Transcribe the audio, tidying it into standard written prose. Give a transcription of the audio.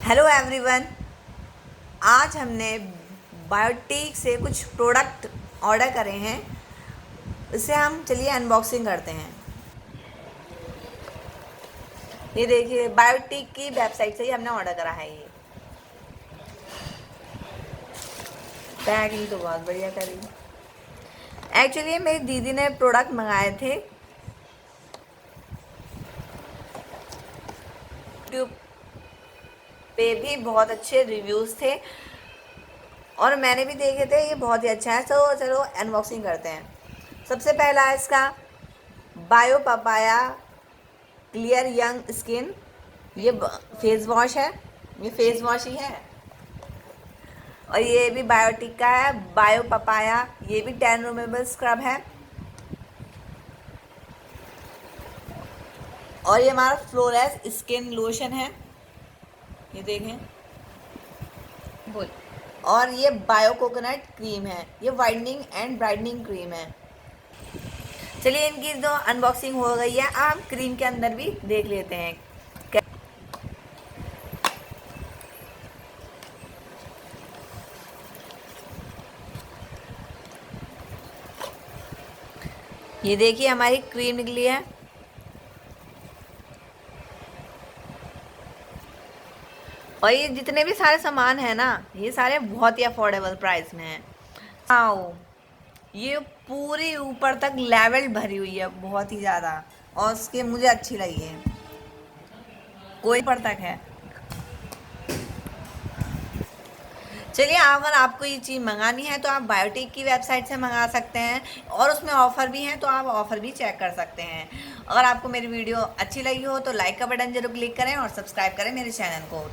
Hello everyone. आज हमने biotic से कुछ प्रोडक्ट ऑर्डर करे हैं। इसे हम चलिए अनबॉक्सिंग करते हैं। ये देखिए, बायोटिक की वेबसाइट से ही हमने ऑर्डर करा है। ये पैकिंग तो बहुत बढ़िया करी। एक्चुअली मेरी दीदी ने प्रोडक्ट मंगाए थे। यूट्यूब पे भी बहुत अच्छे रिव्यूज़ थे और मैंने भी देखे थे। ये बहुत ही अच्छा है। तो चलो अनबॉक्सिंग करते हैं। सबसे पहला है इसका bio papaya clear young skin. ये फेस वॉश है। ये फेस वॉश ही है। और ये भी बायोटिक का है, बायो पपाया। ये भी 10 रिमूवेबल स्क्रब है। और ये हमारा फ्लोरेस स्किन लोशन है। ये देखें, बोल। और ये बायो कोकोनट क्रीम है। ये वाइटनिंग एंड ब्राइटनिंग क्रीम है। चलिए, इनकी जो अनबॉक्सिंग हो गई है, आप क्रीम के अंदर भी देख लेते हैं। ये देखिए, हमारी क्रीम निकली है। और ये जितने भी सारे सामान है ना, ये सारे बहुत ही अफोर्डेबल प्राइस में हैं। आओ, ये पूरी ऊपर तक लेवल भरी हुई है, बहुत ही ज़्यादा। और उसके मुझे अच्छी लगी है। कोई पर तक है। चलिए, अगर आपको ये चीज़ मंगानी है तो आप बायोटिक की वेबसाइट से मंगा सकते हैं। और उसमें ऑफ़र भी हैं, तो आप ऑफ़र भी चेक कर सकते हैं। अगर आपको मेरी वीडियो अच्छी लगी हो तो लाइक का बटन जरूर क्लिक करें और सब्सक्राइब करें मेरे चैनल को।